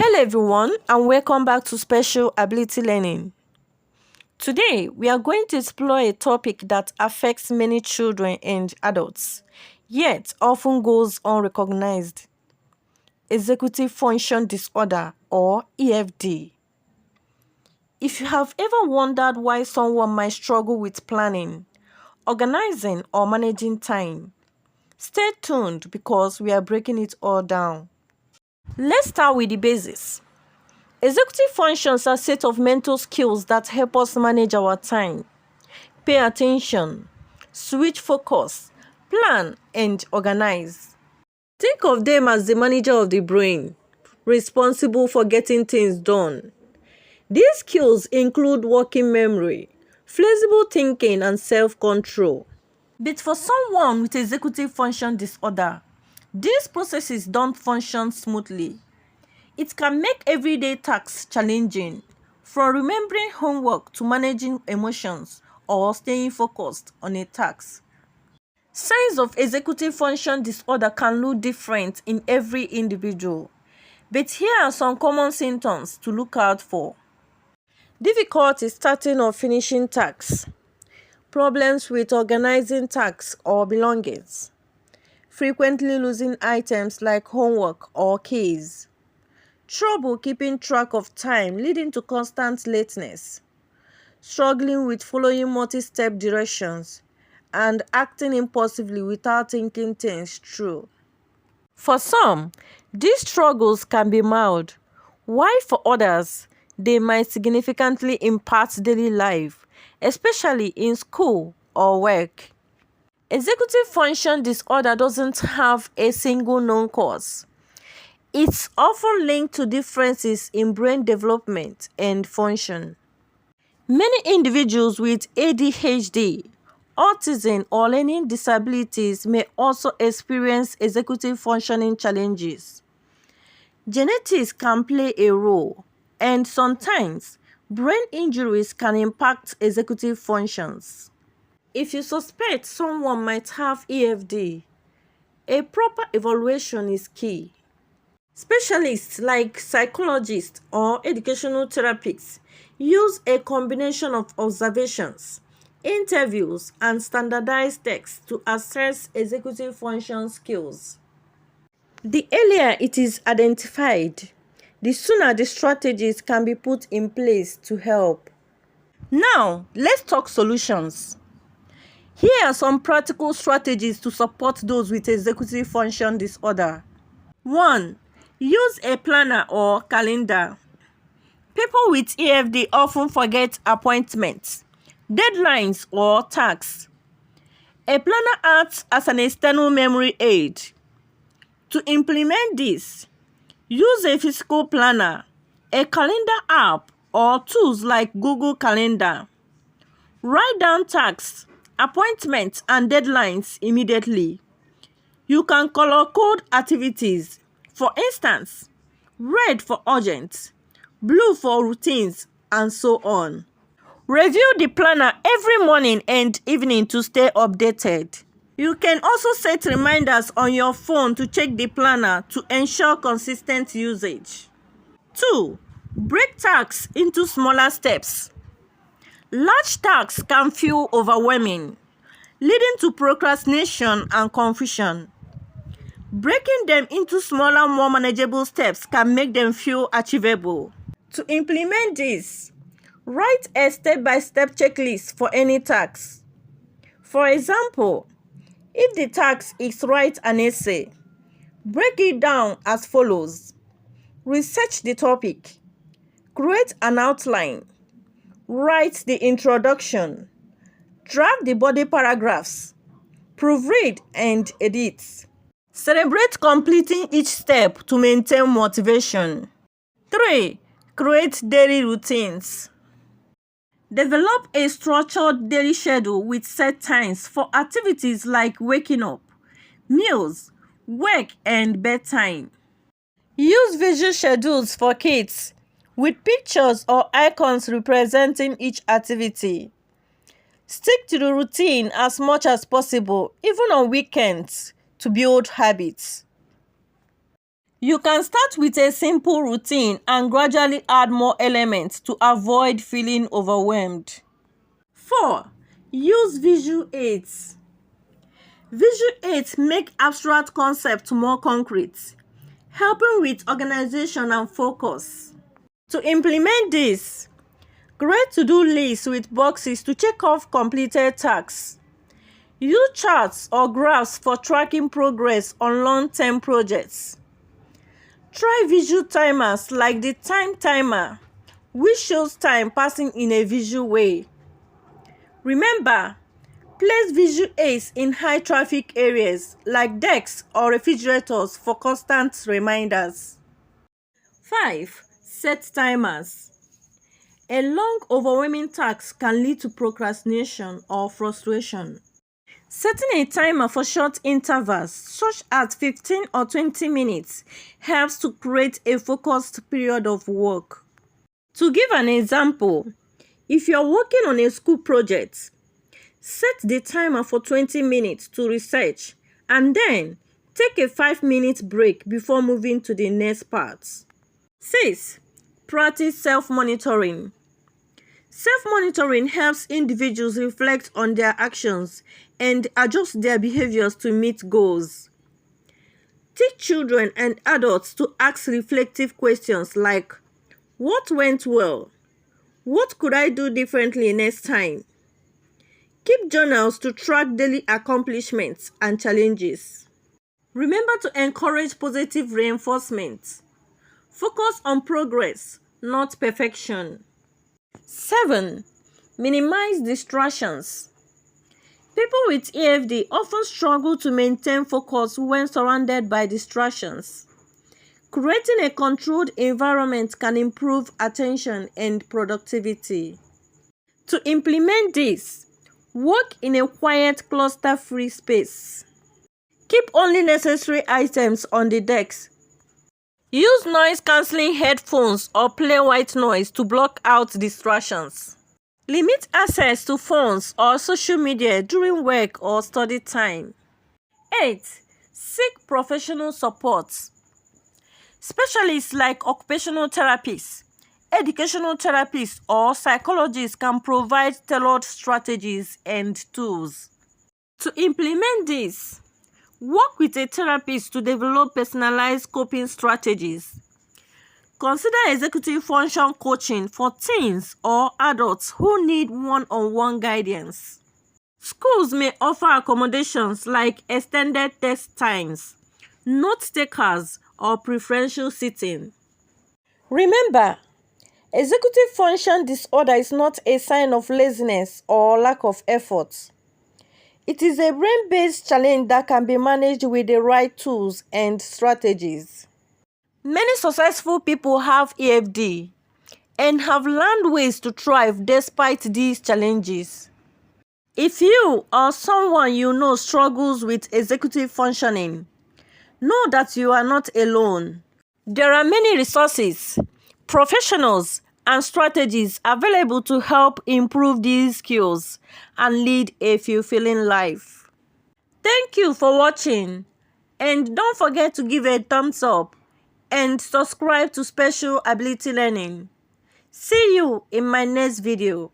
Hello everyone and welcome back to Special Ability Learning. Today we are going to explore a topic that affects many children and adults, yet often goes unrecognized. Executive Function Disorder or EFD. If you have ever wondered why someone might struggle with planning, organizing or managing time, stay tuned because we are breaking it all down. Let's start with the basics. Executive functions are a set of mental skills that help us manage our time, pay attention, switch focus, plan, and organize. Think of them as the manager of the brain, responsible for getting things done. These skills include working memory, flexible thinking, and self-control. But for someone with executive function disorder, these processes don't function smoothly. It can make everyday tasks challenging, from remembering homework to managing emotions or staying focused on a task. Signs of executive function disorder can look different in every individual, but here are some common symptoms to look out for. Difficulty starting or finishing tasks, problems with organizing tasks or belongings, frequently losing items like homework or keys, trouble keeping track of time leading to constant lateness, struggling with following multi-step directions, and acting impulsively without thinking things through. For some, these struggles can be mild, while for others, they might significantly impact daily life, especially in school or work. Executive function disorder doesn't have a single known cause. It's often linked to differences in brain development and function. Many individuals with ADHD, autism, or learning disabilities may also experience executive functioning challenges. Genetics can play a role, and sometimes brain injuries can impact executive functions. If you suspect someone might have EFD, a proper evaluation is key. Specialists like psychologists or educational therapists use a combination of observations, interviews, and standardized tests to assess executive function skills. The earlier it is identified, the sooner the strategies can be put in place to help. Now, let's talk solutions. Here are some practical strategies to support those with executive function disorder. 1. Use a planner or calendar. People with EFD often forget appointments, deadlines, or tasks. A planner acts as an external memory aid. To implement this, use a physical planner, a calendar app, or tools like Google Calendar. Write down tasks, appointments, and deadlines immediately. You can color code activities. For instance, red for urgent, blue for routines, and so on. Review the planner every morning and evening to stay updated. You can also set reminders on your phone to check the planner to ensure consistent usage. 2. Break tasks into smaller steps. Large tasks can feel overwhelming, leading to procrastination and confusion. Breaking them into smaller, more manageable steps can make them feel achievable. To implement this, write a step-by-step checklist for any task. For example, if the task is write an essay, break it down as follows. Research the topic, create an outline, write the introduction, draft the body paragraphs, proofread and edit. Celebrate completing each step to maintain motivation. 3. Create daily routines. Develop a structured daily schedule with set times for activities like waking up, meals, work, and bedtime. Use visual schedules for kids with pictures or icons representing each activity. Stick to the routine as much as possible, even on weekends, to build habits. You can start with a simple routine and gradually add more elements to avoid feeling overwhelmed. 4. Use visual aids. Visual aids make abstract concepts more concrete, helping with organization and focus. To implement this, create to-do lists with boxes to check off completed tasks. Use charts or graphs for tracking progress on long-term projects. Try visual timers like the time timer, which shows time passing in a visual way. Remember, place visual aids in high traffic areas like desks or refrigerators for constant reminders. 5. Set timers. A long, overwhelming task can lead to procrastination or frustration. Setting a timer for short intervals, such as 15 or 20 minutes, helps to create a focused period of work. To give an example, if you're working on a school project, set the timer for 20 minutes to research and then take a 5-minute break before moving to the next part. 6. Practice self-monitoring. Self-monitoring helps individuals reflect on their actions and adjust their behaviors to meet goals. Teach children and adults to ask reflective questions like, what went well? What could I do differently next time? Keep journals to track daily accomplishments and challenges. Remember to encourage positive reinforcement. Focus on progress, not perfection. 7. Minimize distractions. People with AFD often struggle to maintain focus when surrounded by distractions. Creating a controlled environment can improve attention and productivity. To implement this, work in a quiet, cluster-free space. Keep only necessary items on the desk. Use noise-cancelling headphones or play white noise to block out distractions. Limit access to phones or social media during work or study time. 8. Seek professional support. Specialists like occupational therapists, educational therapists, or psychologists can provide tailored strategies and tools. To implement this, work with a therapist to develop personalized coping strategies. Consider executive function coaching for teens or adults who need one-on-one guidance. Schools may offer accommodations like extended test times, note takers, or preferential seating. Remember, executive function disorder is not a sign of laziness or lack of effort. It is a brain-based challenge that can be managed with the right tools and strategies. Many successful people have AFD and have learned ways to thrive despite these challenges. If you or someone you know struggles with executive functioning, know that you are not alone. There are many resources, professionals, and strategies available to help improve these skills and lead a fulfilling life. Thank you for watching, and don't forget to give a thumbs up and subscribe to Special Ability Learning. See you in my next video.